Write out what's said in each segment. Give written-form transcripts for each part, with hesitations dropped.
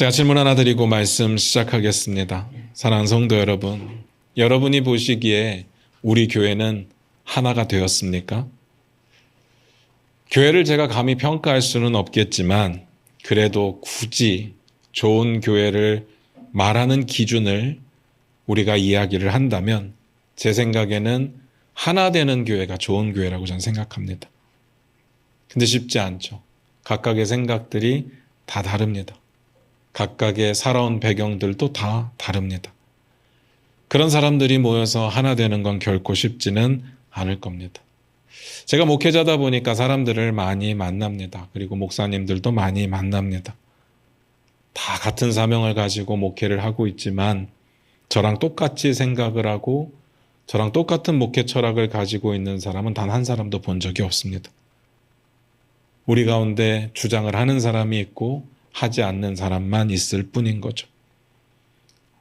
제가 질문 하나 드리고 말씀 시작하겠습니다. 사랑하는 성도 여러분, 여러분이 보시기에 우리 교회는 하나가 되었습니까? 교회를 제가 감히 평가할 수는 없겠지만 그래도 굳이 좋은 교회를 말하는 기준을 우리가 이야기를 한다면 제 생각에는 하나 되는 교회가 좋은 교회라고 저는 생각합니다. 근데 쉽지 않죠. 각각의 생각들이 다 다릅니다. 각각의 살아온 배경들도 다 다릅니다. 그런 사람들이 모여서 하나 되는 건 결코 쉽지는 않을 겁니다. 제가 목회자다 보니까 사람들을 많이 만납니다. 그리고 목사님들도 많이 만납니다. 다 같은 사명을 가지고 목회를 하고 있지만 저랑 똑같이 생각을 하고 저랑 똑같은 목회 철학을 가지고 있는 사람은 단 한 사람도 본 적이 없습니다. 우리 가운데 주장을 하는 사람이 있고 하지 않는 사람만 있을 뿐인 거죠.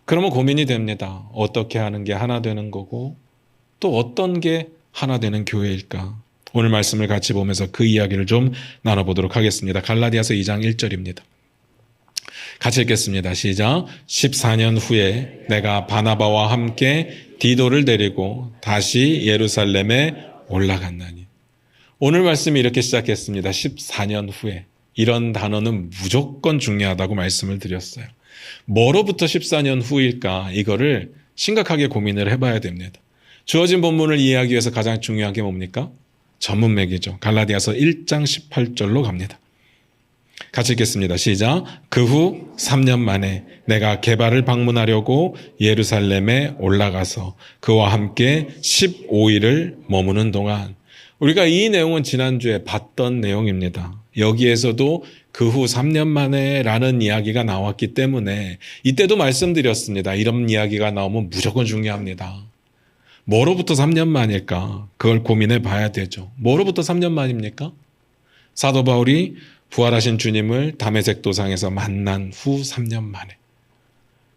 그러면 고민이 됩니다. 어떻게 하는 게 하나 되는 거고 또 어떤 게 하나 되는 교회일까? 오늘 말씀을 같이 보면서 그 이야기를 좀 나눠보도록 하겠습니다. 갈라디아서 2장 1절입니다. 같이 읽겠습니다. 시작. 14년 후에 내가 바나바와 함께 디도를 데리고 다시 예루살렘에 올라갔나니. 오늘 말씀이 이렇게 시작했습니다. 14년 후에. 이런 단어는 무조건 중요하다고 말씀을 드렸어요. 뭐로부터 14년 후일까? 이거를 심각하게 고민을 해봐야 됩니다. 주어진 본문을 이해하기 위해서 가장 중요한 게 뭡니까? 전문맥이죠. 갈라디아서 1장 18절로 갑니다. 같이 읽겠습니다. 시작. 그 후 3년 만에 내가 게바를 방문하려고 예루살렘에 올라가서 그와 함께 15일을 머무는 동안 우리가 이 내용은 지난주에 봤던 내용입니다. 여기에서도 그 후 3년 만에 라는 이야기가 나왔기 때문에 이때도 말씀드렸습니다. 이런 이야기가 나오면 무조건 중요합니다. 뭐로부터 3년 만일까? 그걸 고민해 봐야 되죠. 뭐로부터 3년 만입니까? 사도 바울이 부활하신 주님을 다메섹 도상에서 만난 후 3년 만에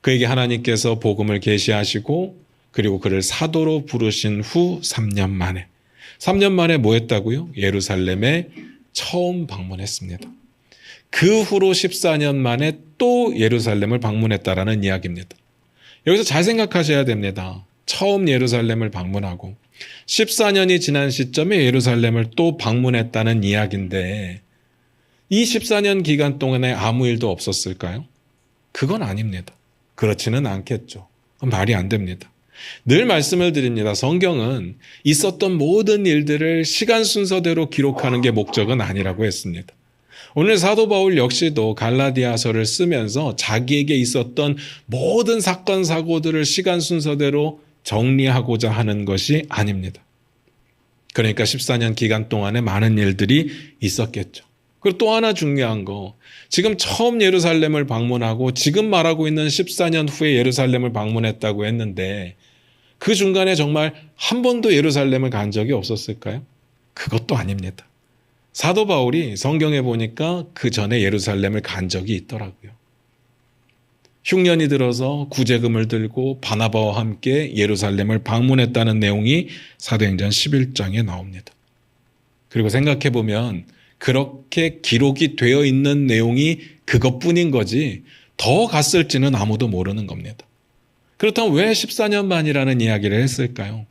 그에게 하나님께서 복음을 계시하시고 그리고 그를 사도로 부르신 후 3년 만에 3년 만에 뭐 했다고요? 예루살렘에 처음 방문했습니다. 그 후로 14년 만에 또 예루살렘을 방문했다라는 이야기입니다. 여기서 잘 생각하셔야 됩니다. 처음 예루살렘을 방문하고 14년이 지난 시점에 예루살렘을 또 방문했다는 이야기인데 이 14년 기간 동안에 아무 일도 없었을까요? 그건 아닙니다. 그렇지는 않겠죠. 말이 안 됩니다. 늘 말씀을 드립니다. 성경은 있었던 모든 일들을 시간 순서대로 기록하는 게 목적은 아니라고 했습니다. 오늘 사도 바울 역시도 갈라디아서를 쓰면서 자기에게 있었던 모든 사건 사고들을 시간 순서대로 정리하고자 하는 것이 아닙니다. 그러니까 14년 기간 동안에 많은 일들이 있었겠죠. 그리고 또 하나 중요한 거, 지금 처음 예루살렘을 방문하고 지금 말하고 있는 14년 후에 예루살렘을 방문했다고 했는데 그 중간에 정말 한 번도 예루살렘을 간 적이 없었을까요? 그것도 아닙니다. 사도 바울이 성경에 보니까 그 전에 예루살렘을 간 적이 있더라고요. 흉년이 들어서 구제금을 들고 바나바와 함께 예루살렘을 방문했다는 내용이 사도행전 11장에 나옵니다. 그리고 생각해보면 그렇게 기록이 되어 있는 내용이 그것뿐인 거지 더 갔을지는 아무도 모르는 겁니다. 그렇다면 왜 14년 만이라는 이야기를 했을까요?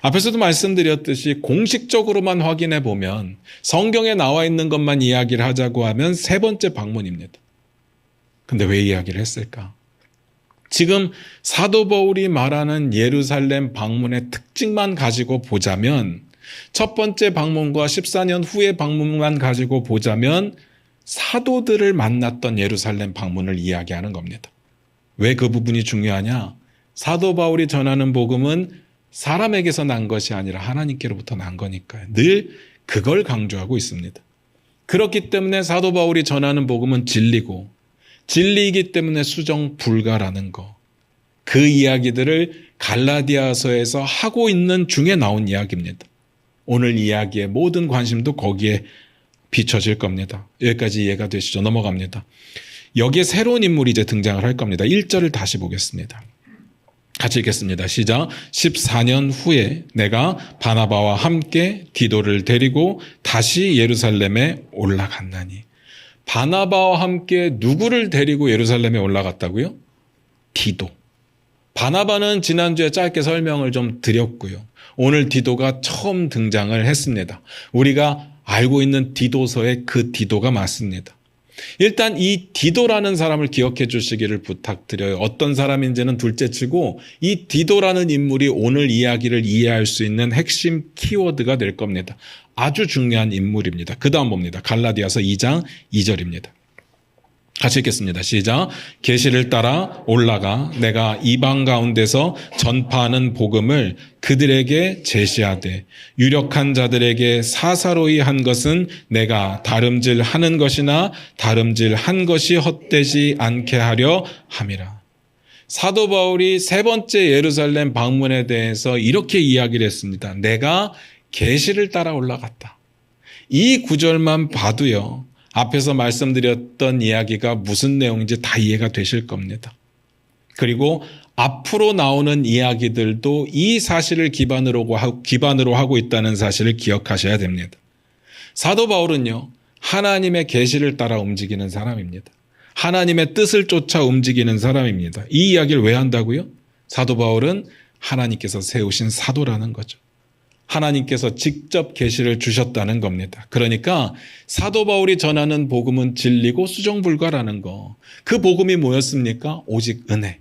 앞에서도 말씀드렸듯이 공식적으로만 확인해 보면 성경에 나와 있는 것만 이야기를 하자고 하면 세 번째 방문입니다. 근데 왜 이야기를 했을까? 지금 사도 바울이 말하는 예루살렘 방문의 특징만 가지고 보자면 첫 번째 방문과 14년 후의 방문만 가지고 보자면 사도들을 만났던 예루살렘 방문을 이야기하는 겁니다. 왜 그 부분이 중요하냐? 사도 바울이 전하는 복음은 사람에게서 난 것이 아니라 하나님께로부터 난 거니까요. 늘 그걸 강조하고 있습니다. 그렇기 때문에 사도 바울이 전하는 복음은 진리고 진리이기 때문에 수정 불가라는 거. 그 이야기들을 갈라디아서에서 하고 있는 중에 나온 이야기입니다. 오늘 이야기의 모든 관심도 거기에 비춰질 겁니다. 여기까지 이해가 되시죠? 넘어갑니다. 여기에 새로운 인물이 이제 등장을 할 겁니다. 1절을 다시 보겠습니다. 같이 읽겠습니다. 시작. 14년 후에 내가 바나바와 함께 디도를 데리고 다시 예루살렘에 올라갔나니. 바나바와 함께 누구를 데리고 예루살렘에 올라갔다고요? 디도. 바나바는 지난주에 짧게 설명을 좀 드렸고요. 오늘 디도가 처음 등장을 했습니다. 우리가 알고 있는 디도서의 그 디도가 맞습니다. 일단 이 디도라는 사람을 기억해 주시기를 부탁드려요. 어떤 사람인지는 둘째치고 이 디도라는 인물이 오늘 이야기를 이해할 수 있는 핵심 키워드가 될 겁니다. 아주 중요한 인물입니다. 그 다음 봅니다. 갈라디아서 2장 2절입니다. 같이 읽겠습니다. 시작. 계시를 따라 올라가 내가 이방 가운데서 전파하는 복음을 그들에게 제시하되 유력한 자들에게 사사로이 한 것은 내가 다름질하는 것이나 다름질한 것이 헛되지 않게 하려 함이라. 사도 바울이 세 번째 예루살렘 방문에 대해서 이렇게 이야기를 했습니다. 내가 계시를 따라 올라갔다. 이 구절만 봐도요. 앞에서 말씀드렸던 이야기가 무슨 내용인지 다 이해가 되실 겁니다. 그리고 앞으로 나오는 이야기들도 이 사실을 기반으로 하고 있다는 사실을 기억하셔야 됩니다. 사도 바울은요, 하나님의 계시를 따라 움직이는 사람입니다. 하나님의 뜻을 쫓아 움직이는 사람입니다. 이 이야기를 왜 한다고요? 사도 바울은 하나님께서 세우신 사도라는 거죠. 하나님께서 직접 계시를 주셨다는 겁니다. 그러니까 사도 바울이 전하는 복음은 진리고 수정불가라는 거. 그 복음이 뭐였습니까? 오직 은혜.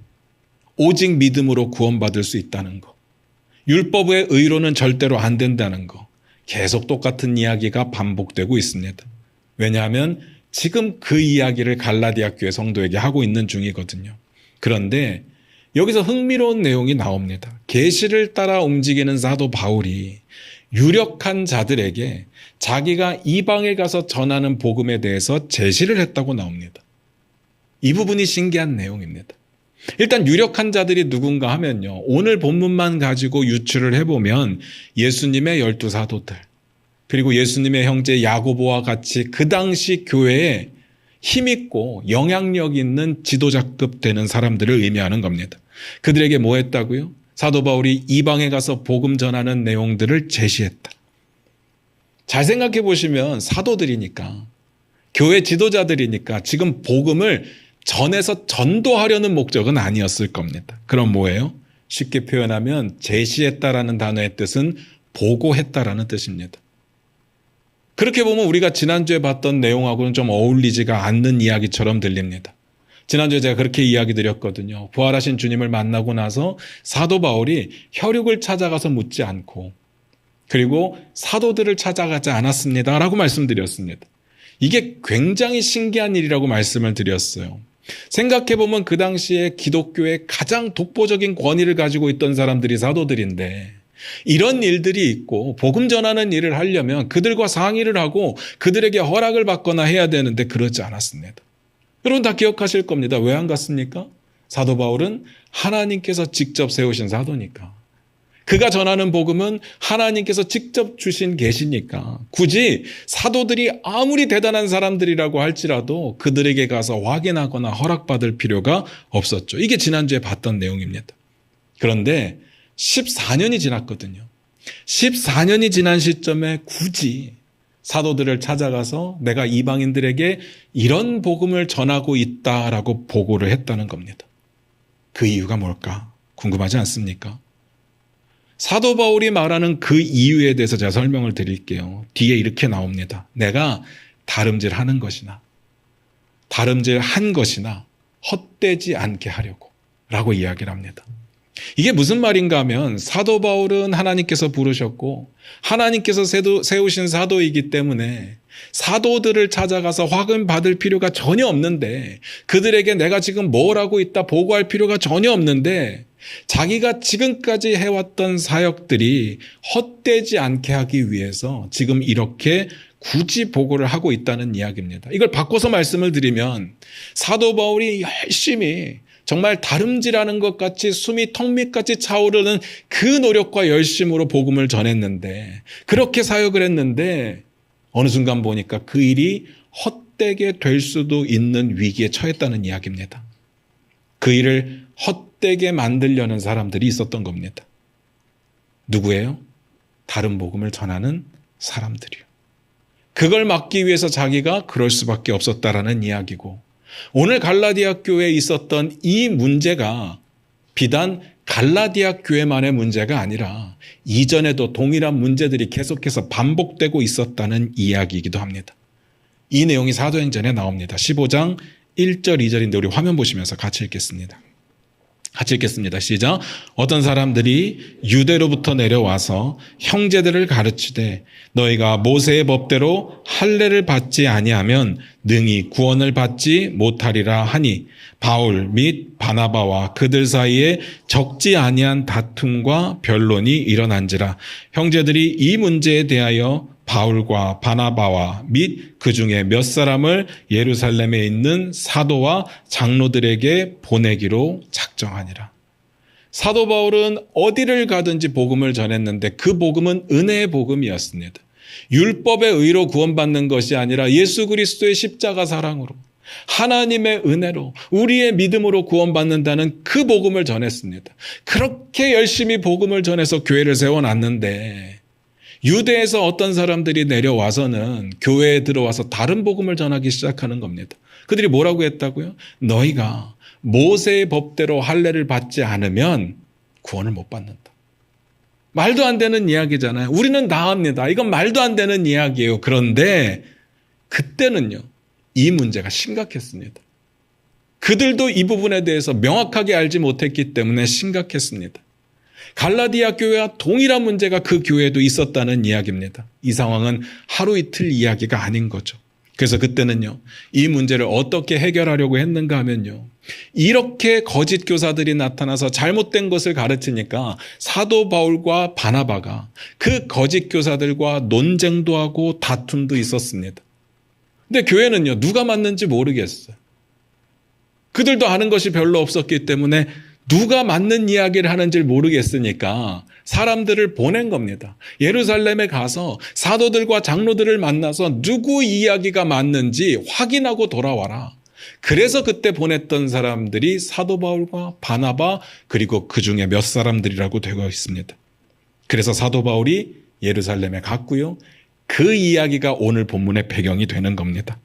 오직 믿음으로 구원받을 수 있다는 거. 율법의 의로는 절대로 안 된다는 거. 계속 똑같은 이야기가 반복되고 있습니다. 왜냐하면 지금 그 이야기를 갈라디아 교회 성도에게 하고 있는 중이거든요. 그런데 여기서 흥미로운 내용이 나옵니다. 계시를 따라 움직이는 사도 바울이 유력한 자들에게 자기가 이방에 가서 전하는 복음에 대해서 제시를 했다고 나옵니다. 이 부분이 신기한 내용입니다. 일단 유력한 자들이 누군가 하면요. 오늘 본문만 가지고 유추를 해보면 예수님의 12사도들 그리고 예수님의 형제 야고보와 같이 그 당시 교회에 힘있고 영향력 있는 지도자급 되는 사람들을 의미하는 겁니다. 그들에게 뭐 했다고요? 사도 바울이 이방에 가서 복음 전하는 내용들을 제시했다. 잘 생각해 보시면 사도들이니까 교회 지도자들이니까 지금 복음을 전해서 전도하려는 목적은 아니었을 겁니다. 그럼 뭐예요? 쉽게 표현하면 제시했다라는 단어의 뜻은 보고했다라는 뜻입니다. 그렇게 보면 우리가 지난주에 봤던 내용하고는 좀 어울리지가 않는 이야기처럼 들립니다. 지난주에 제가 그렇게 이야기 드렸거든요. 부활하신 주님을 만나고 나서 사도 바울이 혈육을 찾아가서 묻지 않고 그리고 사도들을 찾아가지 않았습니다. 라고 말씀드렸습니다. 이게 굉장히 신기한 일이라고 말씀을 드렸어요. 생각해보면 그 당시에 기독교의 가장 독보적인 권위를 가지고 있던 사람들이 사도들인데 이런 일들이 있고 복음 전하는 일을 하려면 그들과 상의를 하고 그들에게 허락을 받거나 해야 되는데 그러지 않았습니다. 여러분 다 기억하실 겁니다. 왜 안 갔습니까? 사도 바울은 하나님께서 직접 세우신 사도니까. 그가 전하는 복음은 하나님께서 직접 주신 계시니까 굳이 사도들이 아무리 대단한 사람들이라고 할지라도 그들에게 가서 확인하거나 허락받을 필요가 없었죠. 이게 지난주에 봤던 내용입니다. 그런데 14년이 지났거든요. 14년이 지난 시점에 굳이 사도들을 찾아가서 내가 이방인들에게 이런 복음을 전하고 있다라고 보고를 했다는 겁니다. 그 이유가 뭘까? 궁금하지 않습니까? 사도 바울이 말하는 그 이유에 대해서 제가 설명을 드릴게요. 뒤에 이렇게 나옵니다. 내가 다름질하는 것이나 다름질한 것이나 헛되지 않게 하려고 라고 이야기를 합니다. 이게 무슨 말인가 하면 사도 바울은 하나님께서 부르셨고 하나님께서 세우신 사도이기 때문에 사도들을 찾아가서 확인받을 필요가 전혀 없는데 그들에게 내가 지금 뭘 하고 있다 보고할 필요가 전혀 없는데 자기가 지금까지 해왔던 사역들이 헛되지 않게 하기 위해서 지금 이렇게 굳이 보고를 하고 있다는 이야기입니다. 이걸 바꿔서 말씀을 드리면 사도 바울이 열심히 정말 다름질하는 것 같이 숨이 턱 밑까지 차오르는 그 노력과 열심으로 복음을 전했는데 그렇게 사역을 했는데 어느 순간 보니까 그 일이 헛되게 될 수도 있는 위기에 처했다는 이야기입니다. 그 일을 헛되게 만들려는 사람들이 있었던 겁니다. 누구예요? 다른 복음을 전하는 사람들이요. 그걸 막기 위해서 자기가 그럴 수밖에 없었다라는 이야기고, 오늘 갈라디아 교회에 있었던 이 문제가 비단 갈라디아 교회만의 문제가 아니라 이전에도 동일한 문제들이 계속해서 반복되고 있었다는 이야기이기도 합니다. 이 내용이 사도행전에 나옵니다. 15장 1절 2절인데 우리 화면 보시면서 같이 읽겠습니다. 같이 읽겠습니다. 시작. 어떤 사람들이 유대로부터 내려와서 형제들을 가르치되 너희가 모세의 법대로 할례를 받지 아니하면 능히 구원을 받지 못하리라 하니 바울 및 바나바와 그들 사이에 적지 아니한 다툼과 변론이 일어난지라. 형제들이 이 문제에 대하여 바울과 바나바와 및 그 중에 몇 사람을 예루살렘에 있는 사도와 장로들에게 보내기로 작정하니라. 사도 바울은 어디를 가든지 복음을 전했는데 그 복음은 은혜의 복음이었습니다. 율법의 의로 구원받는 것이 아니라 예수 그리스도의 십자가 사랑으로 하나님의 은혜로 우리의 믿음으로 구원받는다는 그 복음을 전했습니다. 그렇게 열심히 복음을 전해서 교회를 세워놨는데 유대에서 어떤 사람들이 내려와서는 교회에 들어와서 다른 복음을 전하기 시작하는 겁니다. 그들이 뭐라고 했다고요? 너희가 모세의 법대로 할례를 받지 않으면 구원을 못 받는다. 말도 안 되는 이야기잖아요. 우리는 다 합니다. 이건 말도 안 되는 이야기예요. 그런데 그때는요, 이 문제가 심각했습니다. 그들도 이 부분에 대해서 명확하게 알지 못했기 때문에 심각했습니다. 갈라디아 교회와 동일한 문제가 그 교회에도 있었다는 이야기입니다. 이 상황은 하루 이틀 이야기가 아닌 거죠. 그래서 그때는요, 이 문제를 어떻게 해결하려고 했는가 하면요, 이렇게 거짓 교사들이 나타나서 잘못된 것을 가르치니까 사도 바울과 바나바가 그 거짓 교사들과 논쟁도 하고 다툼도 있었습니다. 근데 교회는요, 누가 맞는지 모르겠어요. 그들도 아는 것이 별로 없었기 때문에 누가 맞는 이야기를 하는지 모르겠으니까 사람들을 보낸 겁니다. 예루살렘에 가서 사도들과 장로들을 만나서 누구 이야기가 맞는지 확인하고 돌아와라. 그래서 그때 보냈던 사람들이 사도 바울과 바나바 그리고 그 중에 몇 사람들이라고 되어 있습니다. 그래서 사도 바울이 예루살렘에 갔고요. 그 이야기가 오늘 본문의 배경이 되는 겁니다.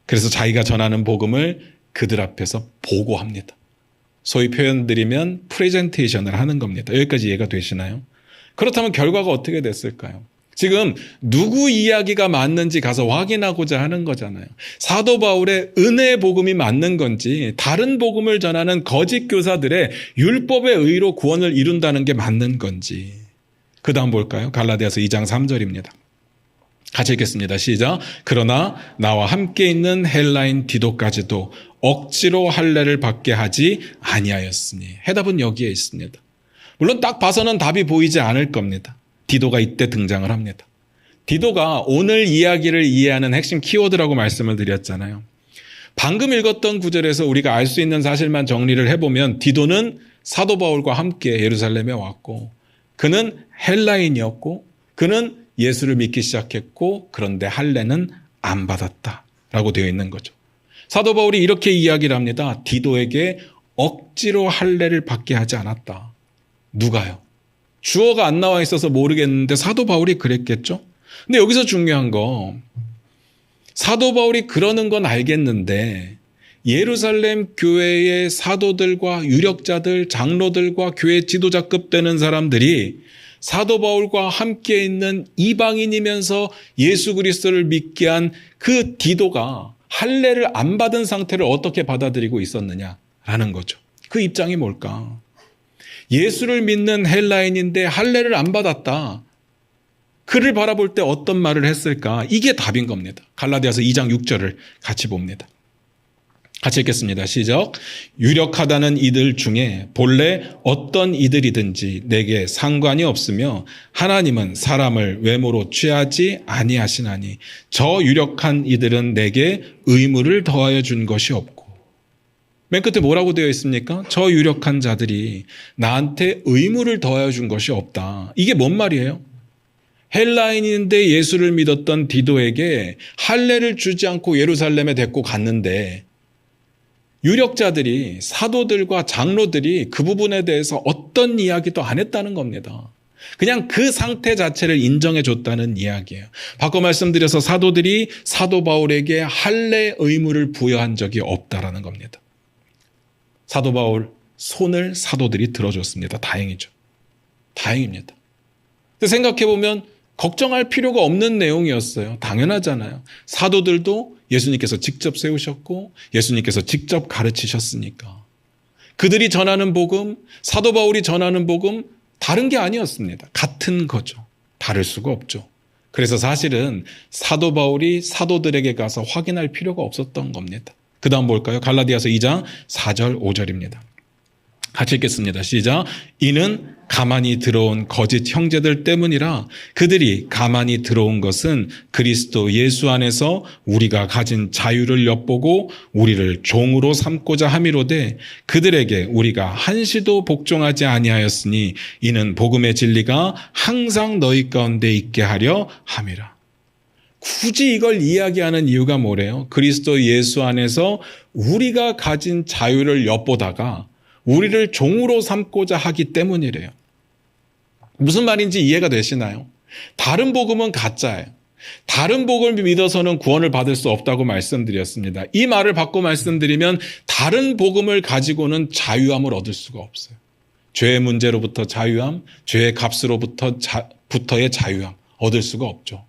그래서 자기가 전하는 복음을 그들 앞에서 보고합니다. 소위 표현드리면 프레젠테이션을 하는 겁니다. 여기까지 이해가 되시나요? 그렇다면 결과가 어떻게 됐을까요? 지금 누구 이야기가 맞는지 가서 확인하고자 하는 거잖아요. 사도 바울의 은혜의 복음이 맞는 건지 다른 복음을 전하는 거짓 교사들의 율법의 의로 구원을 이룬다는 게 맞는 건지. 그 다음 볼까요? 갈라디아서 2장 3절입니다. 같이 읽겠습니다. 시작. 그러나 나와 함께 있는 헬라인 디도까지도 억지로 할례를 받게 하지 아니하였으니. 해답은 여기에 있습니다. 물론 딱 봐서는 답이 보이지 않을 겁니다. 디도가 이때 등장을 합니다. 디도가 오늘 이야기를 이해하는 핵심 키워드라고 말씀을 드렸잖아요. 방금 읽었던 구절에서 우리가 알 수 있는 사실만 정리를 해보면 디도는 사도 바울과 함께 예루살렘에 왔고 그는 헬라인이었고 그는 예수를 믿기 시작했고 그런데 할례는 안 받았다라고 되어 있는 거죠. 사도 바울이 이렇게 이야기를 합니다. 디도에게 억지로 할례를 받게 하지 않았다. 누가요? 주어가 안 나와 있어서 모르겠는데 사도 바울이 그랬겠죠? 근데 여기서 중요한 거, 사도 바울이 그러는 건 알겠는데 예루살렘 교회의 사도들과 유력자들, 장로들과 교회 지도자급 되는 사람들이 사도 바울과 함께 있는 이방인이면서 예수 그리스도를 믿게 한 그 디도가 할례를 안 받은 상태를 어떻게 받아들이고 있었느냐라는 거죠. 그 입장이 뭘까? 예수를 믿는 헬라인인데 할례를 안 받았다. 그를 바라볼 때 어떤 말을 했을까? 이게 답인 겁니다. 갈라디아서 2장 6절을 같이 봅니다. 같이 읽겠습니다. 시작. 유력하다는 이들 중에 본래 어떤 이들이든지 내게 상관이 없으며 하나님은 사람을 외모로 취하지 아니하시나니 저 유력한 이들은 내게 의무를 더하여 준 것이 없고. 맨 끝에 뭐라고 되어 있습니까? 저 유력한 자들이 나한테 의무를 더하여 준 것이 없다. 이게 뭔 말이에요? 헬라인인데 예수를 믿었던 디도에게 할례를 주지 않고 예루살렘에 데리고 갔는데 유력자들이 사도들과 장로들이 그 부분에 대해서 어떤 이야기도 안 했다는 겁니다. 그냥 그 상태 자체를 인정해 줬다는 이야기예요. 바꿔 말씀드려서 사도들이 사도 바울에게 할례 의무를 부여한 적이 없다라는 겁니다. 사도 바울 손을 사도들이 들어줬습니다. 다행이죠. 다행입니다. 근데 생각해 보면 걱정할 필요가 없는 내용이었어요. 당연하잖아요. 사도들도 예수님께서 직접 세우셨고 예수님께서 직접 가르치셨으니까. 그들이 전하는 복음, 사도 바울이 전하는 복음 다른 게 아니었습니다. 같은 거죠. 다를 수가 없죠. 그래서 사실은 사도 바울이 사도들에게 가서 확인할 필요가 없었던 겁니다. 그 다음 볼까요? 갈라디아서 2장 4절 5절입니다. 같이 읽겠습니다. 시작. 이는 가만히 들어온 거짓 형제들 때문이라. 그들이 가만히 들어온 것은 그리스도 예수 안에서 우리가 가진 자유를 엿보고 우리를 종으로 삼고자 함이로되 그들에게 우리가 한시도 복종하지 아니하였으니 이는 복음의 진리가 항상 너희 가운데 있게 하려 함이라. 굳이 이걸 이야기하는 이유가 뭐래요? 그리스도 예수 안에서 우리가 가진 자유를 엿보다가 우리를 종으로 삼고자 하기 때문이래요. 무슨 말인지 이해가 되시나요? 다른 복음은 가짜예요. 다른 복음을 믿어서는 구원을 받을 수 없다고 말씀드렸습니다. 이 말을 바꿔 말씀드리면 다른 복음을 가지고는 자유함을 얻을 수가 없어요. 죄의 문제로부터 자유함, 죄의 값으로부터의 자유함 얻을 수가 없죠.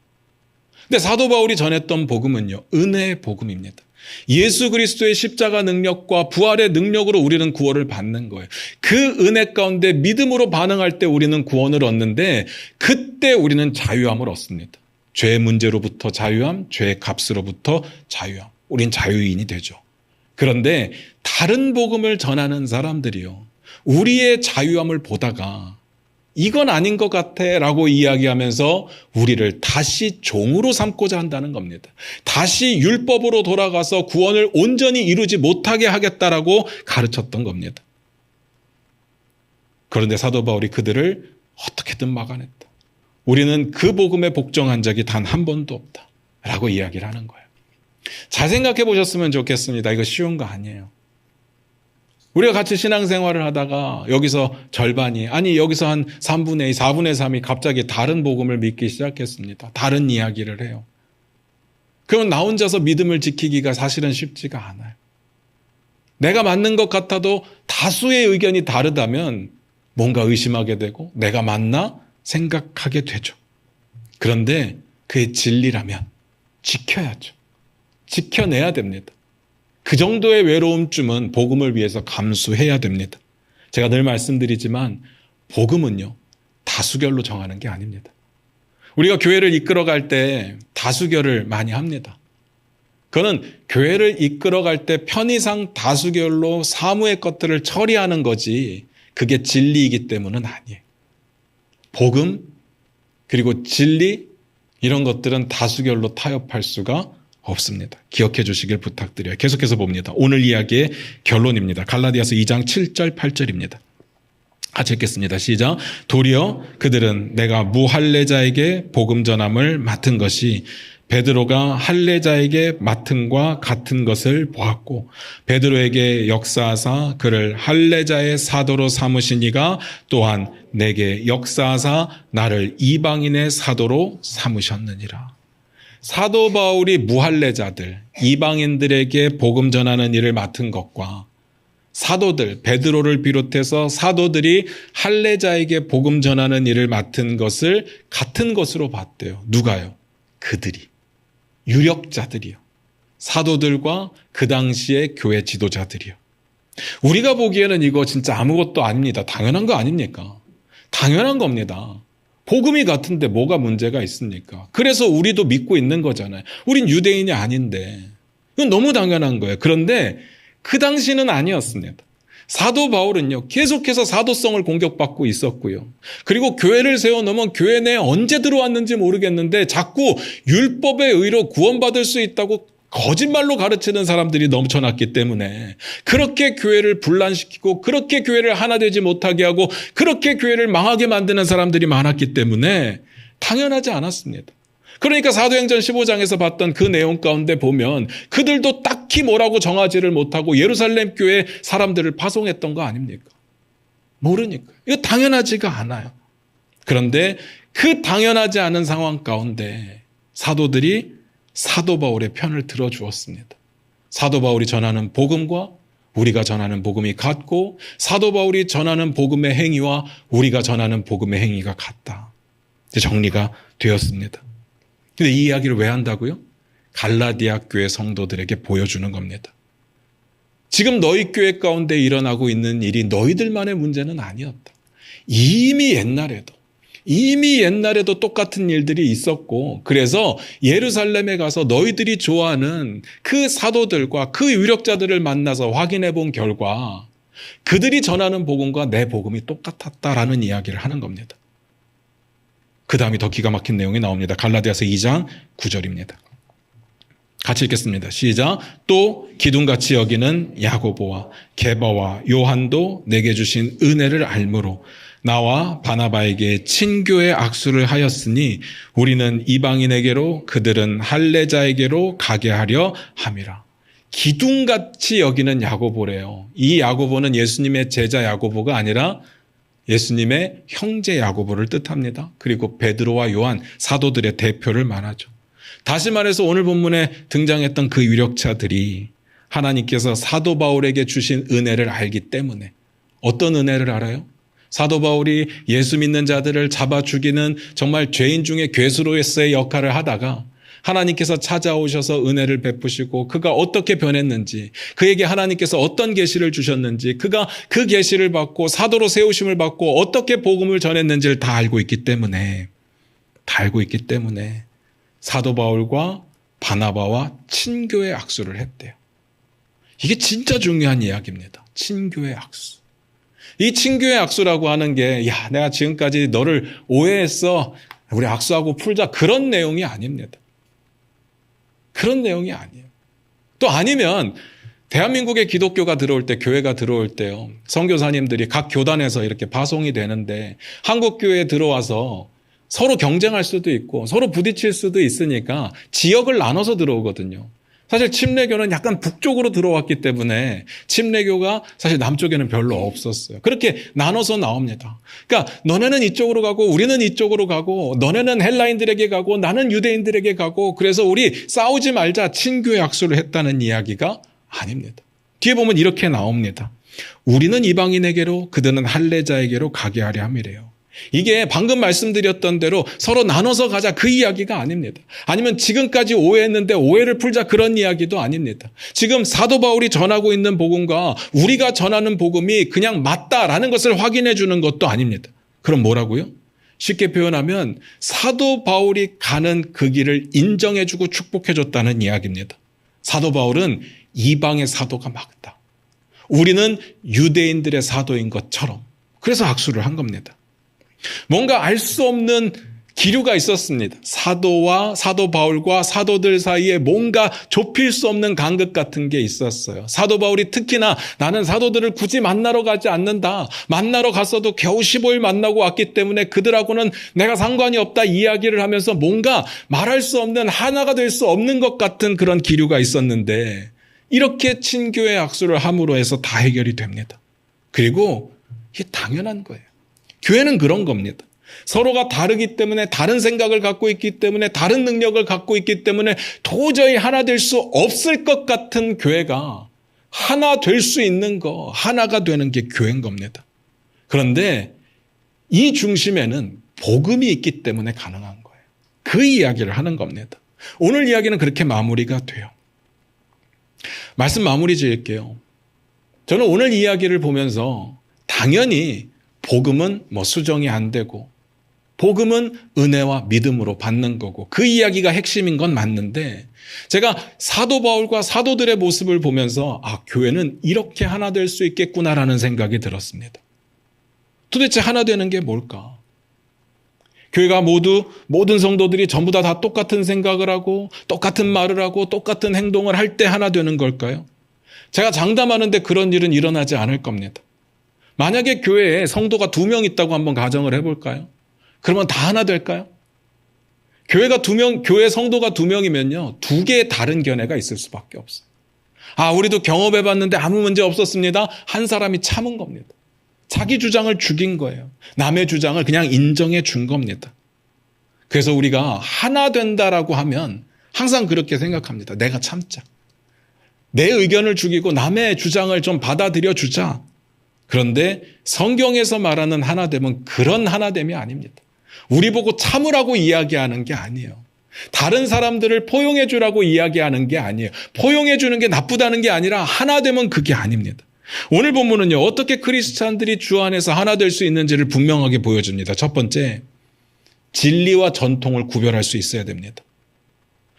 근데 사도 바울이 전했던 복음은요, 은혜의 복음입니다. 예수 그리스도의 십자가 능력과 부활의 능력으로 우리는 구원을 받는 거예요. 그 은혜 가운데 믿음으로 반응할 때 우리는 구원을 얻는데 그때 우리는 자유함을 얻습니다. 죄의 문제로부터 자유함, 죄의 값으로부터 자유함. 우린 자유인이 되죠. 그런데 다른 복음을 전하는 사람들이요, 우리의 자유함을 보다가 이건 아닌 것 같아 라고 이야기하면서 우리를 다시 종으로 삼고자 한다는 겁니다. 다시 율법으로 돌아가서 구원을 온전히 이루지 못하게 하겠다라고 가르쳤던 겁니다. 그런데 사도 바울이 그들을 어떻게든 막아냈다. 우리는 그 복음에 복종한 적이 단 한 번도 없다 라고 이야기를 하는 거예요. 잘 생각해 보셨으면 좋겠습니다. 이거 쉬운 거 아니에요. 우리가 같이 신앙생활을 하다가 여기서 절반이, 아니 여기서 한 3분의 2, 4분의 3이 갑자기 다른 복음을 믿기 시작했습니다. 다른 이야기를 해요. 그러면 나 혼자서 믿음을 지키기가 사실은 쉽지가 않아요. 내가 맞는 것 같아도 다수의 의견이 다르다면 뭔가 의심하게 되고 내가 맞나 생각하게 되죠. 그런데 그의 진리라면 지켜야죠. 지켜내야 됩니다. 그 정도의 외로움쯤은 복음을 위해서 감수해야 됩니다. 제가 늘 말씀드리지만 복음은요, 다수결로 정하는 게 아닙니다. 우리가 교회를 이끌어갈 때 다수결을 많이 합니다. 그거는 교회를 이끌어갈 때 편의상 다수결로 사무의 것들을 처리하는 거지 그게 진리이기 때문은 아니에요. 복음 그리고 진리 이런 것들은 다수결로 타협할 수가 없습니다. 기억해 주시길 부탁드려요. 계속해서 봅니다. 오늘 이야기의 결론입니다. 갈라디아서 2장 7절 8절입니다. 같이 읽겠습니다. 시작. 도리어 그들은 내가 무할례자에게 복음 전함을 맡은 것이 베드로가 할례자에게 맡음과 같은 것을 보았고 베드로에게 역사하사 그를 할례자의 사도로 삼으신 이가 또한 내게 역사하사 나를 이방인의 사도로 삼으셨느니라. 사도 바울이 무할례자들, 이방인들에게 복음 전하는 일을 맡은 것과 사도들, 베드로를 비롯해서 사도들이 할례자에게 복음 전하는 일을 맡은 것을 같은 것으로 봤대요. 누가요? 그들이. 유력자들이요. 사도들과 그 당시의 교회 지도자들이요. 우리가 보기에는 이거 진짜 아무것도 아닙니다. 당연한 거 아닙니까? 당연한 겁니다. 복음이 같은데 뭐가 문제가 있습니까? 그래서 우리도 믿고 있는 거잖아요. 우린 유대인이 아닌데. 이건 너무 당연한 거예요. 그런데 그 당시는 아니었습니다. 사도 바울은요, 계속해서 사도성을 공격받고 있었고요. 그리고 교회를 세워놓으면 교회 내에 언제 들어왔는지 모르겠는데 자꾸 율법의 의로 구원받을 수 있다고 거짓말로 가르치는 사람들이 넘쳐났기 때문에 그렇게 교회를 분란시키고 그렇게 교회를 하나 되지 못하게 하고 그렇게 교회를 망하게 만드는 사람들이 많았기 때문에 당연하지 않았습니다. 그러니까 사도행전 15장에서 봤던 그 내용 가운데 보면 그들도 딱히 뭐라고 정하지를 못하고 예루살렘 교회 사람들을 파송했던 거 아닙니까? 모르니까. 이거 당연하지가 않아요. 그런데 그 당연하지 않은 상황 가운데 사도들이 사도 바울의 편을 들어주었습니다. 사도 바울이 전하는 복음과 우리가 전하는 복음이 같고 사도 바울이 전하는 복음의 행위와 우리가 전하는 복음의 행위가 같다. 이제 정리가 되었습니다. 근데 이 이야기를 왜 한다고요? 갈라디아 교회 성도들에게 보여주는 겁니다. 지금 너희 교회 가운데 일어나고 있는 일이 너희들만의 문제는 아니었다. 이미 옛날에도 똑같은 일들이 있었고 그래서 예루살렘에 가서 너희들이 좋아하는 그 사도들과 그 유력자들을 만나서 확인해 본 결과 그들이 전하는 복음과 내 복음이 똑같았다라는 이야기를 하는 겁니다. 그 다음이 더 기가 막힌 내용이 나옵니다. 갈라디아서 2장 9절입니다. 같이 읽겠습니다. 시작. 또 기둥같이 여기는 야고보와 게바와 요한도 내게 주신 은혜를 알므로 나와 바나바에게 친교의 악수를 하였으니 우리는 이방인에게로 그들은 할례자에게로 가게 하려 함이라. 기둥같이 여기는 야고보래요. 이 야고보는 예수님의 제자 야고보가 아니라 예수님의 형제 야고보를 뜻합니다. 그리고 베드로와 요한 사도들의 대표를 말하죠. 다시 말해서 오늘 본문에 등장했던 그 유력자들이 하나님께서 사도 바울에게 주신 은혜를 알기 때문에 어떤 은혜를 알아요? 사도 바울이 예수 믿는 자들을 잡아 죽이는 정말 죄인 중에 괴수로서의 역할을 하다가 하나님께서 찾아오셔서 은혜를 베푸시고 그가 어떻게 변했는지 그에게 하나님께서 어떤 계시를 주셨는지 그가 그 계시를 받고 사도로 세우심을 받고 어떻게 복음을 전했는지를 다 알고 있기 때문에 사도 바울과 바나바와 친교의 악수를 했대요. 이게 진짜 중요한 이야기입니다. 친교의 악수. 이 친교의 악수라고 하는 게 야, 내가 지금까지 너를 오해했어. 우리 악수하고 풀자. 그런 내용이 아닙니다. 그런 내용이 아니에요. 또 아니면 대한민국에 기독교가 들어올 때, 교회가 들어올 때요. 선교사님들이 각 교단에서 이렇게 파송이 되는데 한국 교회에 들어와서 서로 경쟁할 수도 있고 서로 부딪힐 수도 있으니까 지역을 나눠서 들어오거든요. 사실 침례교는 약간 북쪽으로 들어왔기 때문에 침례교가 사실 남쪽에는 별로 없었어요. 그렇게 나눠서 나옵니다. 그러니까 너네는 이쪽으로 가고 우리는 이쪽으로 가고 너네는 헬라인들에게 가고 나는 유대인들에게 가고 그래서 우리 싸우지 말자 친교의 악수를 했다는 이야기가 아닙니다. 뒤에 보면 이렇게 나옵니다. 우리는 이방인에게로 그들은 할례자에게로 가게 하려 함이래요. 이게 방금 말씀드렸던 대로 서로 나눠서 가자 그 이야기가 아닙니다. 아니면 지금까지 오해했는데 오해를 풀자 그런 이야기도 아닙니다. 지금 사도 바울이 전하고 있는 복음과 우리가 전하는 복음이 그냥 맞다라는 것을 확인해 주는 것도 아닙니다. 그럼 뭐라고요? 쉽게 표현하면 사도 바울이 가는 그 길을 인정해 주고 축복해 줬다는 이야기입니다. 사도 바울은 이방의 사도가 맞다. 우리는 유대인들의 사도인 것처럼 그래서 악수를 한 겁니다. 뭔가 알 수 없는 기류가 있었습니다. 사도 바울과 사도들 사이에 뭔가 좁힐 수 없는 간극 같은 게 있었어요. 사도 바울이 특히나 나는 사도들을 굳이 만나러 가지 않는다. 만나러 갔어도 겨우 15일 만나고 왔기 때문에 그들하고는 내가 상관이 없다 이야기를 하면서 뭔가 말할 수 없는 하나가 될 수 없는 것 같은 그런 기류가 있었는데 이렇게 친교의 악수를 함으로 해서 다 해결이 됩니다. 그리고 이게 당연한 거예요. 교회는 그런 겁니다. 서로가 다르기 때문에 다른 생각을 갖고 있기 때문에 다른 능력을 갖고 있기 때문에 도저히 하나 될 수 없을 것 같은 교회가 하나 될 수 있는 거 하나가 되는 게 교회인 겁니다. 그런데 이 중심에는 복음이 있기 때문에 가능한 거예요. 그 이야기를 하는 겁니다. 오늘 이야기는 그렇게 마무리가 돼요. 말씀 마무리 지을게요. 저는 오늘 이야기를 보면서 당연히 복음은 수정이 안 되고 복음은 은혜와 믿음으로 받는 거고 그 이야기가 핵심인 건 맞는데 제가 사도 바울과 사도들의 모습을 보면서 교회는 이렇게 하나 될 수 있겠구나라는 생각이 들었습니다. 도대체 하나 되는 게 뭘까? 교회가 모든 성도들이 전부 다 똑같은 생각을 하고 똑같은 말을 하고 똑같은 행동을 할 때 하나 되는 걸까요? 제가 장담하는데 그런 일은 일어나지 않을 겁니다. 만약에 교회에 성도가 2명 있다고 한번 가정을 해볼까요? 그러면 다 하나 될까요? 교회 성도가 2명이면요, 2개의 다른 견해가 있을 수밖에 없어요. 우리도 경험해봤는데 아무 문제 없었습니다. 한 사람이 참은 겁니다. 자기 주장을 죽인 거예요. 남의 주장을 그냥 인정해 준 겁니다. 그래서 우리가 하나 된다라고 하면 항상 그렇게 생각합니다. 내가 참자. 내 의견을 죽이고 남의 주장을 좀 받아들여 주자. 그런데 성경에서 말하는 하나됨은 그런 하나됨이 아닙니다. 우리 보고 참으라고 이야기하는 게 아니에요. 다른 사람들을 포용해 주라고 이야기하는 게 아니에요. 포용해 주는 게 나쁘다는 게 아니라 하나됨은 그게 아닙니다. 오늘 본문은요, 어떻게 크리스찬들이 주 안에서 하나 될 수 있는지를 분명하게 보여줍니다. 첫 번째, 진리와 전통을 구별할 수 있어야 됩니다.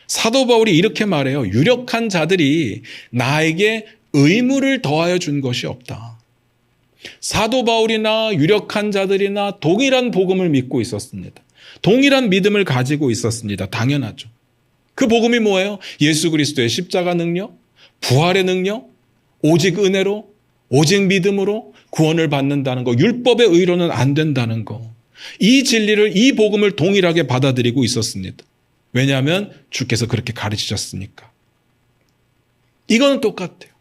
사도 바울이 이렇게 말해요. 유력한 자들이 나에게 의무를 더하여 준 것이 없다. 사도 바울이나 유력한 자들이나 동일한 복음을 믿고 있었습니다. 동일한 믿음을 가지고 있었습니다. 당연하죠. 그 복음이 뭐예요? 예수 그리스도의 십자가 능력, 부활의 능력, 오직 은혜로, 오직 믿음으로 구원을 받는다는 거, 율법의 의로는 안 된다는 거. 이 진리를, 이 복음을 동일하게 받아들이고 있었습니다. 왜냐하면 주께서 그렇게 가르치셨으니까. 이거는 똑같아요.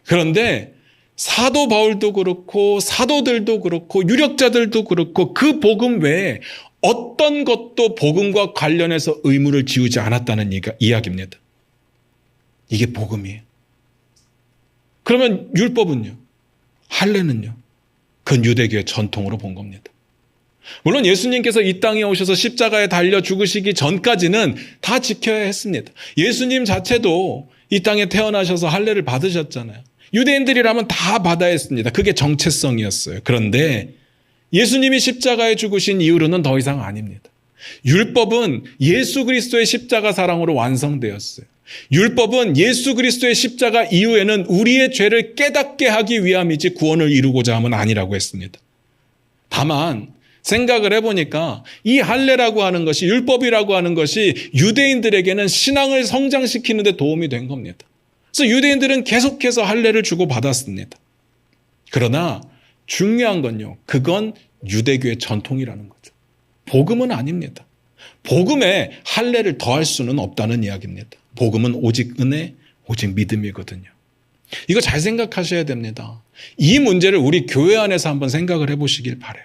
그런데 사도 바울도 그렇고 사도들도 그렇고 유력자들도 그렇고 그 복음 외에 어떤 것도 복음과 관련해서 의무를 지우지 않았다는 이야기입니다. 이게 복음이에요. 그러면 율법은요? 할례는요? 그건 유대교의 전통으로 본 겁니다. 물론 예수님께서 이 땅에 오셔서 십자가에 달려 죽으시기 전까지는 다 지켜야 했습니다. 예수님 자체도 이 땅에 태어나셔서 할례를 받으셨잖아요. 유대인들이라면 다 받아야 했습니다. 그게 정체성이었어요. 그런데 예수님이 십자가에 죽으신 이후로는 더 이상 아닙니다. 율법은 예수 그리스도의 십자가 사랑으로 완성되었어요. 율법은 예수 그리스도의 십자가 이후에는 우리의 죄를 깨닫게 하기 위함이지 구원을 이루고자 함은 아니라고 했습니다. 다만 생각을 해보니까 이 할례라고 하는 것이, 율법이라고 하는 것이 유대인들에게는 신앙을 성장시키는 데 도움이 된 겁니다. 그래서 유대인들은 계속해서 할례를 주고받았습니다. 그러나 중요한 건요, 그건 유대교의 전통이라는 거죠. 복음은 아닙니다. 복음에 할례를 더할 수는 없다는 이야기입니다. 복음은 오직 은혜, 오직 믿음이거든요. 이거 잘 생각하셔야 됩니다. 이 문제를 우리 교회 안에서 한번 생각을 해보시길 바라요.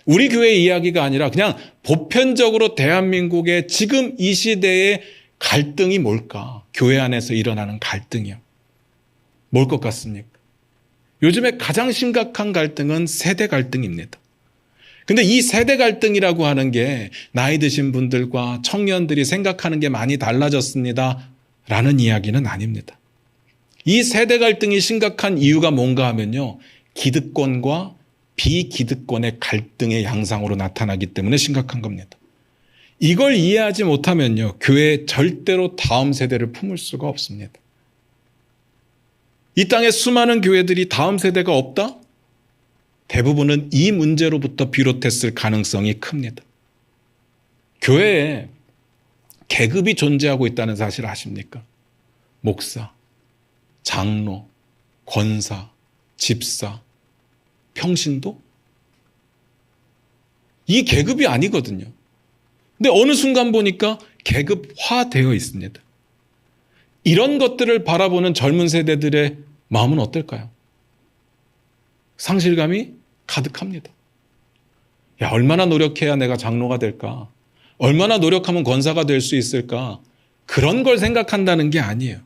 우리 교회의 이야기가 아니라 그냥 보편적으로 대한민국의 지금 이 시대의 갈등이 뭘까? 교회 안에서 일어나는 갈등이요. 뭘 것 같습니까? 요즘에 가장 심각한 갈등은 세대 갈등입니다. 근데 이 세대 갈등이라고 하는 게 나이 드신 분들과 청년들이 생각하는 게 많이 달라졌습니다. 라는 이야기는 아닙니다. 이 세대 갈등이 심각한 이유가 뭔가 하면요, 기득권과 비기득권의 갈등의 양상으로 나타나기 때문에 심각한 겁니다. 이걸 이해하지 못하면요, 교회에 절대로 다음 세대를 품을 수가 없습니다. 이 땅에 수많은 교회들이 다음 세대가 없다? 대부분은 이 문제로부터 비롯했을 가능성이 큽니다. 교회에 계급이 존재하고 있다는 사실 아십니까? 목사, 장로, 권사, 집사, 평신도? 이 계급이 아니거든요. 근데 어느 순간 보니까 계급화되어 있습니다. 이런 것들을 바라보는 젊은 세대들의 마음은 어떨까요? 상실감이 가득합니다. 야, 얼마나 노력해야 내가 장로가 될까? 얼마나 노력하면 권사가 될 수 있을까? 그런 걸 생각한다는 게 아니에요.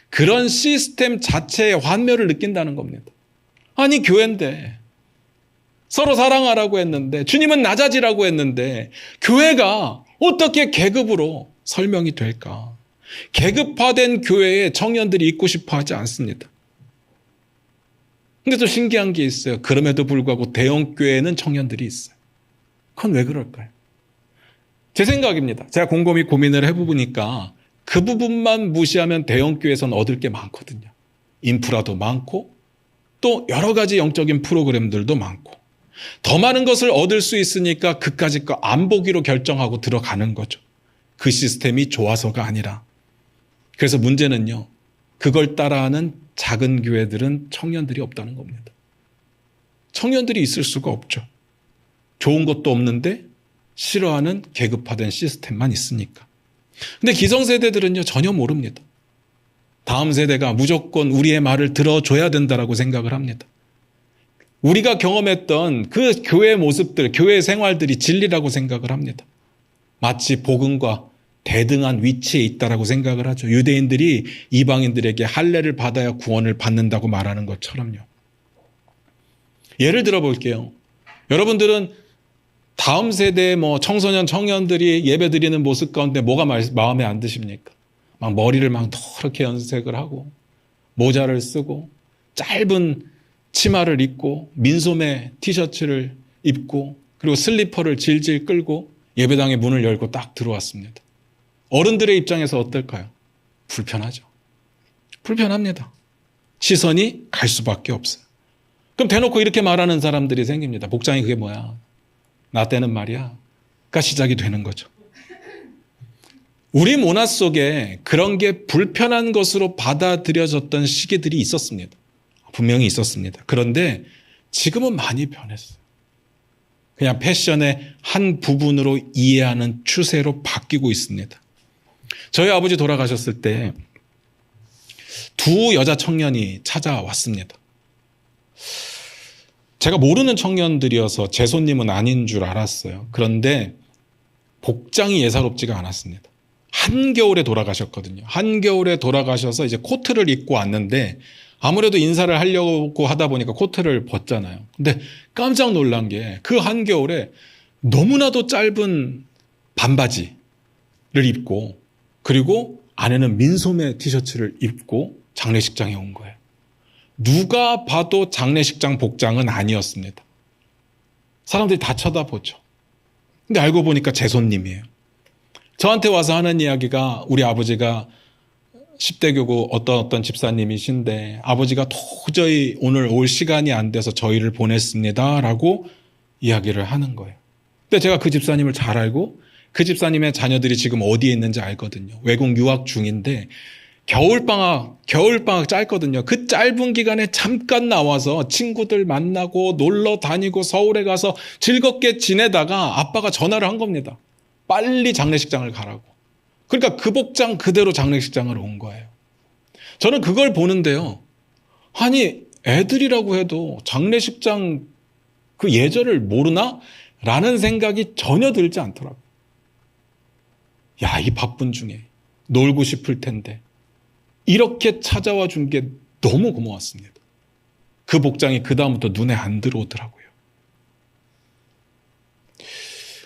그런 시스템 자체의 환멸을 느낀다는 겁니다. 아니, 교회인데 서로 사랑하라고 했는데, 주님은 낮아지라고 했는데 교회가 어떻게 계급으로 설명이 될까? 계급화된 교회에 청년들이 있고 싶어 하지 않습니다. 근데 또 신기한 게 있어요. 그럼에도 불구하고 대형교회에는 청년들이 있어요. 그건 왜 그럴까요? 제 생각입니다. 제가 곰곰이 고민을 해보니까 그 부분만 무시하면 대형교회에서는 얻을 게 많거든요. 인프라도 많고 또 여러 가지 영적인 프로그램들도 많고 더 많은 것을 얻을 수 있으니까 그까짓 거 안 보기로 결정하고 들어가는 거죠. 그 시스템이 좋아서가 아니라. 그래서 문제는요, 그걸 따라하는 작은 교회들은 청년들이 없다는 겁니다. 청년들이 있을 수가 없죠. 좋은 것도 없는데 싫어하는 계급화된 시스템만 있으니까. 근데 기성세대들은요, 전혀 모릅니다. 다음 세대가 무조건 우리의 말을 들어줘야 된다라고 생각을 합니다. 우리가 경험했던 그 교회 모습들, 교회 생활들이 진리라고 생각을 합니다. 마치 복음과 대등한 위치에 있다라고 생각을 하죠. 유대인들이 이방인들에게 할례를 받아야 구원을 받는다고 말하는 것처럼요. 예를 들어 볼게요. 여러분들은 다음 세대 청소년, 청년들이 예배 드리는 모습 가운데 뭐가 마음에 안 드십니까? 막 머리를 막 노랗게 염색을 하고 모자를 쓰고 짧은 치마를 입고 민소매 티셔츠를 입고 그리고 슬리퍼를 질질 끌고 예배당의 문을 열고 딱 들어왔습니다. 어른들의 입장에서 어떨까요? 불편하죠. 불편합니다. 시선이 갈 수밖에 없어요. 그럼 대놓고 이렇게 말하는 사람들이 생깁니다. 복장이 그게 뭐야? 나 때는 말이야. 가 시작이 되는 거죠. 우리 문화 속에 그런 게 불편한 것으로 받아들여졌던 시기들이 있었습니다. 분명히 있었습니다. 그런데 지금은 많이 변했어요. 그냥 패션의 한 부분으로 이해하는 추세로 바뀌고 있습니다. 저희 아버지 돌아가셨을 때 두 여자 청년이 찾아왔습니다. 제가 모르는 청년들이어서 제 손님은 아닌 줄 알았어요. 그런데 복장이 예사롭지가 않았습니다. 한겨울에 돌아가셨거든요. 한겨울에 돌아가셔서 이제 코트를 입고 왔는데 아무래도 인사를 하려고 하다 보니까 코트를 벗잖아요. 근데 깜짝 놀란 게 그 한겨울에 너무나도 짧은 반바지를 입고 그리고 안에는 민소매 티셔츠를 입고 장례식장에 온 거예요. 누가 봐도 장례식장 복장은 아니었습니다. 사람들이 다 쳐다보죠. 근데 알고 보니까 제 손님이에요. 저한테 와서 하는 이야기가 우리 아버지가 10대 교구 어떤 집사님이신데 아버지가 도저히 오늘 올 시간이 안 돼서 저희를 보냈습니다 라고 이야기를 하는 거예요. 근데 제가 그 집사님을 잘 알고 그 집사님의 자녀들이 지금 어디에 있는지 알거든요. 외국 유학 중인데 겨울방학 짧거든요. 그 짧은 기간에 잠깐 나와서 친구들 만나고 놀러 다니고 서울에 가서 즐겁게 지내다가 아빠가 전화를 한 겁니다. 빨리 장례식장을 가라고. 그러니까 그 복장 그대로 장례식장을 온 거예요. 저는 그걸 보는데요. 아니 애들이라고 해도 장례식장 그 예절을 모르나? 라는 생각이 전혀 들지 않더라고요. 야, 이 바쁜 중에 놀고 싶을 텐데 이렇게 찾아와 준 게 너무 고마웠습니다. 그 복장이 그다음부터 눈에 안 들어오더라고요.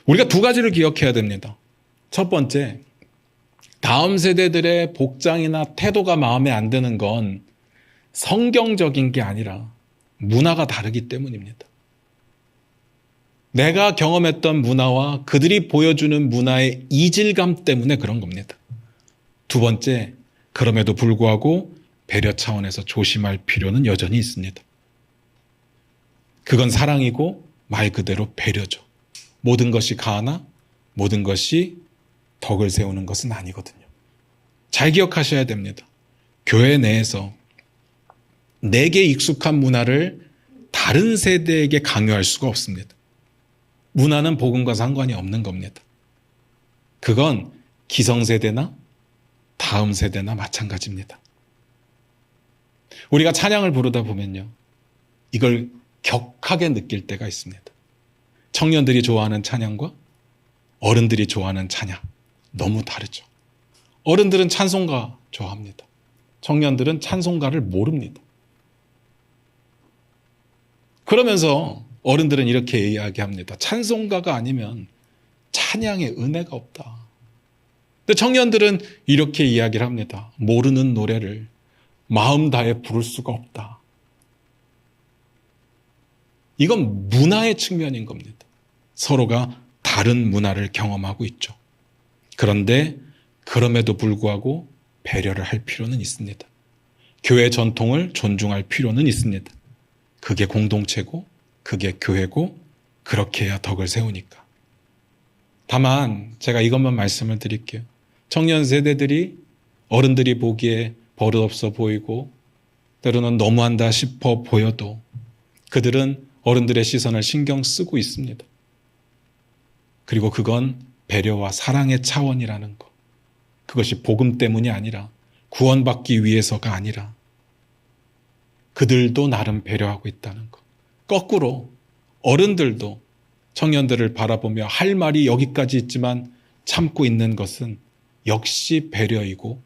우리가 두 가지를 기억해야 됩니다. 첫 번째, 다음 세대들의 복장이나 태도가 마음에 안 드는 건 성경적인 게 아니라 문화가 다르기 때문입니다. 내가 경험했던 문화와 그들이 보여주는 문화의 이질감 때문에 그런 겁니다. 두 번째, 그럼에도 불구하고 배려 차원에서 조심할 필요는 여전히 있습니다. 그건 사랑이고 말 그대로 배려죠. 모든 것이 가하나 모든 것이 덕을 세우는 것은 아니거든요. 잘 기억하셔야 됩니다. 교회 내에서 내게 익숙한 문화를 다른 세대에게 강요할 수가 없습니다. 문화는 복음과 상관이 없는 겁니다. 그건 기성세대나 다음 세대나 마찬가지입니다. 우리가 찬양을 부르다 보면요. 이걸 격하게 느낄 때가 있습니다. 청년들이 좋아하는 찬양과 어른들이 좋아하는 찬양. 너무 다르죠. 어른들은 찬송가 좋아합니다. 청년들은 찬송가를 모릅니다. 그러면서 어른들은 이렇게 이야기합니다. 찬송가가 아니면 찬양의 은혜가 없다. 근데 청년들은 이렇게 이야기를 합니다. 모르는 노래를 마음 다해 부를 수가 없다. 이건 문화의 측면인 겁니다. 서로가 다른 문화를 경험하고 있죠. 그런데 그럼에도 불구하고 배려를 할 필요는 있습니다. 교회 전통을 존중할 필요는 있습니다. 그게 공동체고 그게 교회고 그렇게 해야 덕을 세우니까. 다만 제가 이것만 말씀을 드릴게요. 청년 세대들이 어른들이 보기에 버릇없어 보이고 때로는 너무한다 싶어 보여도 그들은 어른들의 시선을 신경 쓰고 있습니다. 그리고 그건 배려와 사랑의 차원이라는 것. 그것이 복음 때문이 아니라 구원받기 위해서가 아니라 그들도 나름 배려하고 있다는 것. 거꾸로 어른들도 청년들을 바라보며 할 말이 여기까지 있지만 참고 있는 것은 역시 배려이고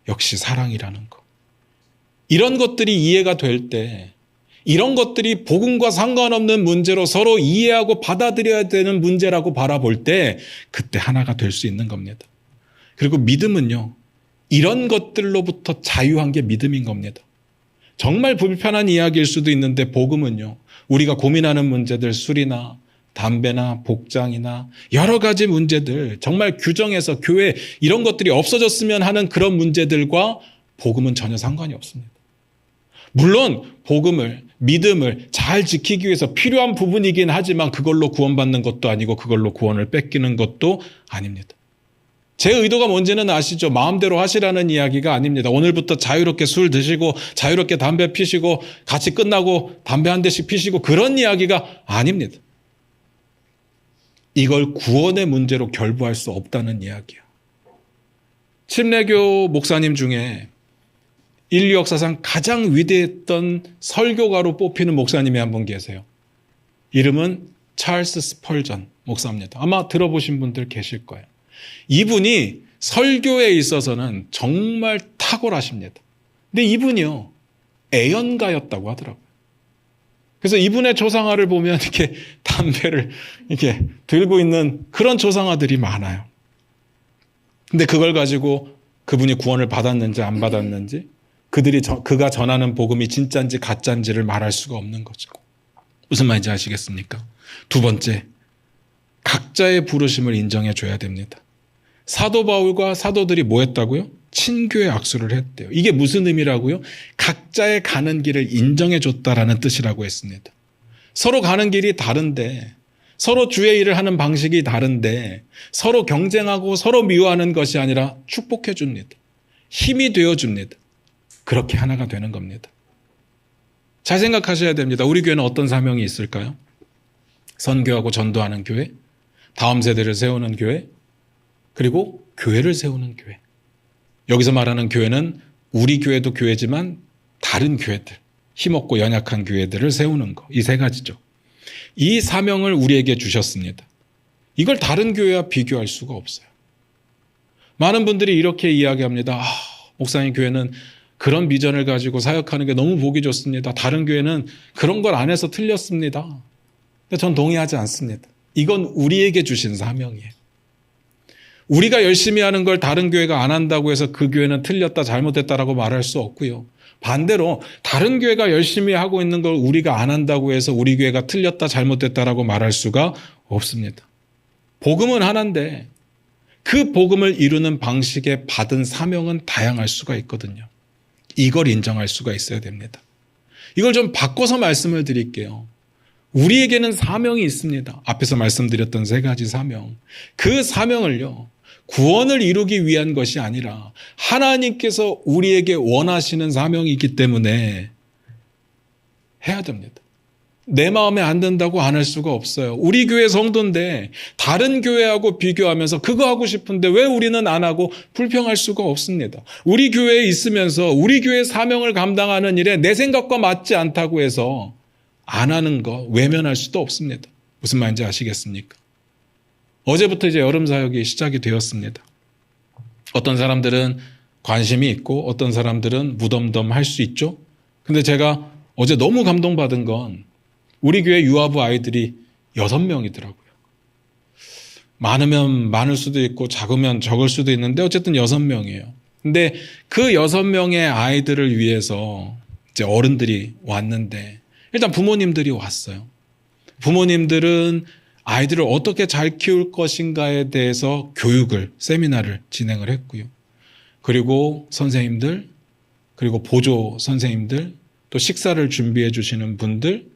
역시 사랑이라는 것. 이런 것들이 이해가 될 때, 이런 것들이 복음과 상관없는 문제로 서로 이해하고 받아들여야 되는 문제라고 바라볼 때 그때 하나가 될 수 있는 겁니다. 그리고 믿음은요, 이런 것들로부터 자유한 게 믿음인 겁니다. 정말 불편한 이야기일 수도 있는데 복음은요, 우리가 고민하는 문제들, 술이나 담배나 복장이나 여러 가지 문제들, 정말 규정에서 교회 이런 것들이 없어졌으면 하는 그런 문제들과 복음은 전혀 상관이 없습니다. 물론 복음을, 믿음을 잘 지키기 위해서 필요한 부분이긴 하지만 그걸로 구원받는 것도 아니고 그걸로 구원을 뺏기는 것도 아닙니다. 제 의도가 뭔지는 아시죠? 마음대로 하시라는 이야기가 아닙니다. 오늘부터 자유롭게 술 드시고 자유롭게 담배 피시고 같이 끝나고 담배 한 대씩 피시고 그런 이야기가 아닙니다. 이걸 구원의 문제로 결부할 수 없다는 이야기예요. 침례교 목사님 중에 인류 역사상 가장 위대했던 설교가로 뽑히는 목사님이 한 분 계세요. 이름은 찰스 스펄전 목사입니다. 아마 들어보신 분들 계실 거예요. 이분이 설교에 있어서는 정말 탁월하십니다. 근데 이분이요, 애연가였다고 하더라고요. 그래서 이분의 조상화를 보면 이렇게 담배를 이렇게 들고 있는 그런 조상화들이 많아요. 근데 그걸 가지고 그분이 구원을 받았는지 안 받았는지, 그가 전하는 복음이 진짜인지 가짜인지를 말할 수가 없는 거죠. 무슨 말인지 아시겠습니까? 두 번째, 각자의 부르심을 인정해 줘야 됩니다. 사도 바울과 사도들이 뭐 했다고요? 친교의 악수를 했대요. 이게 무슨 의미라고요? 각자의 가는 길을 인정해 줬다라는 뜻이라고 했습니다. 서로 가는 길이 다른데, 서로 주의 일을 하는 방식이 다른데 서로 경쟁하고 서로 미워하는 것이 아니라 축복해 줍니다. 힘이 되어 줍니다. 그렇게 하나가 되는 겁니다. 잘 생각하셔야 됩니다. 우리 교회는 어떤 사명이 있을까요? 선교하고 전도하는 교회, 다음 세대를 세우는 교회, 그리고 교회를 세우는 교회. 여기서 말하는 교회는 우리 교회도 교회지만 다른 교회들, 힘없고 연약한 교회들을 세우는 것. 이 세 가지죠. 이 사명을 우리에게 주셨습니다. 이걸 다른 교회와 비교할 수가 없어요. 많은 분들이 이렇게 이야기합니다. 목사님 교회는 그런 비전을 가지고 사역하는 게 너무 보기 좋습니다. 다른 교회는 그런 걸 안 해서 틀렸습니다. 근데 전 동의하지 않습니다. 이건 우리에게 주신 사명이에요. 우리가 열심히 하는 걸 다른 교회가 안 한다고 해서 그 교회는 틀렸다, 잘못했다라고 말할 수 없고요. 반대로 다른 교회가 열심히 하고 있는 걸 우리가 안 한다고 해서 우리 교회가 틀렸다, 잘못됐다라고 말할 수가 없습니다. 복음은 하나인데 그 복음을 이루는 방식에 받은 사명은 다양할 수가 있거든요. 이걸 인정할 수가 있어야 됩니다. 이걸 좀 바꿔서 말씀을 드릴게요. 우리에게는 사명이 있습니다. 앞에서 말씀드렸던 세 가지 사명. 그 사명을요, 구원을 이루기 위한 것이 아니라 하나님께서 우리에게 원하시는 사명이기 때문에 해야 됩니다. 내 마음에 안 든다고 안 할 수가 없어요. 우리 교회 성도인데 다른 교회하고 비교하면서 그거 하고 싶은데 왜 우리는 안 하고 불평할 수가 없습니다. 우리 교회에 있으면서 우리 교회 사명을 감당하는 일에 내 생각과 맞지 않다고 해서 안 하는 거 외면할 수도 없습니다. 무슨 말인지 아시겠습니까? 어제부터 이제 여름 사역이 시작이 되었습니다. 어떤 사람들은 관심이 있고 어떤 사람들은 무덤덤할 수 있죠. 근데 제가 어제 너무 감동받은 건 우리 교회 유아부 아이들이 6명이더라고요. 많으면 많을 수도 있고 작으면 적을 수도 있는데 어쨌든 6명이에요. 근데 그 6명의 아이들을 위해서 이제 어른들이 왔는데 일단 부모님들이 왔어요. 부모님들은 아이들을 어떻게 잘 키울 것인가에 대해서 교육을, 세미나를 진행을 했고요. 그리고 선생님들, 그리고 보조 선생님들, 또 식사를 준비해 주시는 분들,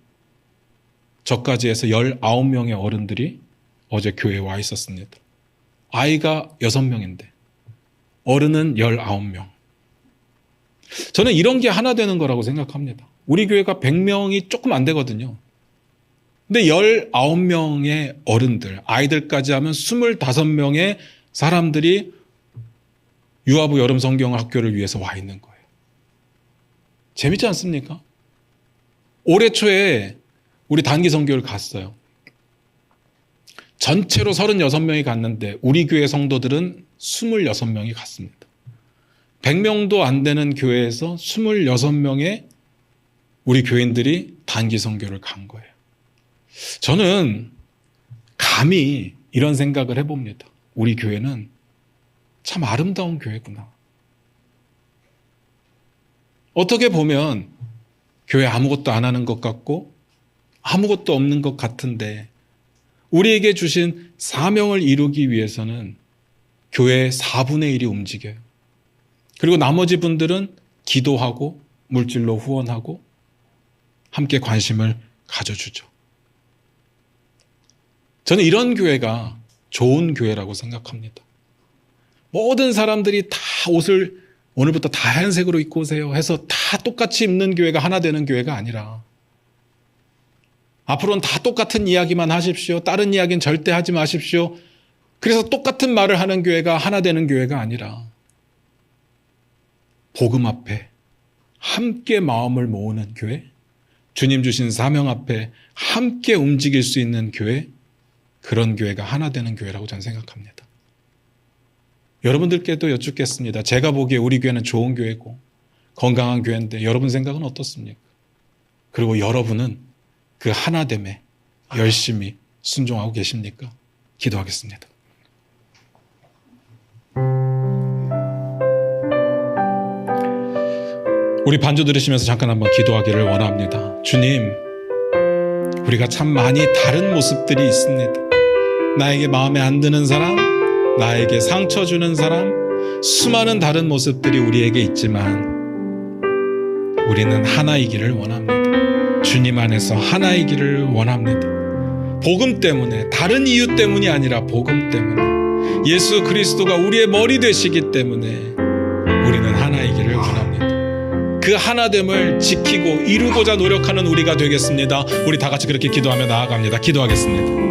저까지 해서 19명의 어른들이 어제 교회에 와 있었습니다. 아이가 6명인데 어른은 19명. 저는 이런 게 하나 되는 거라고 생각합니다. 우리 교회가 100명이 조금 안 되거든요. 근데 19명의 어른들, 아이들까지 하면 25명의 사람들이 유아부 여름 성경 학교를 위해서 와 있는 거예요. 재밌지 않습니까? 올해 초에 우리 단기 선교를 갔어요. 전체로 36명이 갔는데 우리 교회 성도들은 26명이 갔습니다. 100명도 안 되는 교회에서 26명의 우리 교인들이 단기 선교를 간 거예요. 저는 감히 이런 생각을 해봅니다. 우리 교회는 참 아름다운 교회구나. 어떻게 보면 교회 아무것도 안 하는 것 같고 아무것도 없는 것 같은데 우리에게 주신 사명을 이루기 위해서는 교회의 4분의 1이 움직여요. 그리고 나머지 분들은 기도하고 물질로 후원하고 함께 관심을 가져주죠. 저는 이런 교회가 좋은 교회라고 생각합니다. 모든 사람들이 다 옷을 오늘부터 다 하얀색으로 입고 오세요 해서 다 똑같이 입는 교회가 하나 되는 교회가 아니라 앞으로는 다 똑같은 이야기만 하십시오. 다른 이야기는 절대 하지 마십시오. 그래서 똑같은 말을 하는 교회가 하나 되는 교회가 아니라 복음 앞에 함께 마음을 모으는 교회, 주님 주신 사명 앞에 함께 움직일 수 있는 교회, 그런 교회가 하나 되는 교회라고 저는 생각합니다. 여러분들께도 여쭙겠습니다. 제가 보기에 우리 교회는 좋은 교회고 건강한 교회인데 여러분 생각은 어떻습니까? 그리고 여러분은 그 하나됨에 열심히 순종하고 계십니까? 기도하겠습니다. 우리 반주 들으시면서 잠깐 한번 기도하기를 원합니다. 주님, 우리가 참 많이 다른 모습들이 있습니다. 나에게 마음에 안 드는 사람, 나에게 상처 주는 사람, 수많은 다른 모습들이 우리에게 있지만 우리는 하나이기를 원합니다. 주님 안에서 하나이기를 원합니다. 복음 때문에, 다른 이유 때문이 아니라 복음 때문에, 예수 그리스도가 우리의 머리 되시기 때문에 우리는 하나이기를 원합니다. 그 하나됨을 지키고 이루고자 노력하는 우리가 되겠습니다. 우리 다 같이 그렇게 기도하며 나아갑니다. 기도하겠습니다.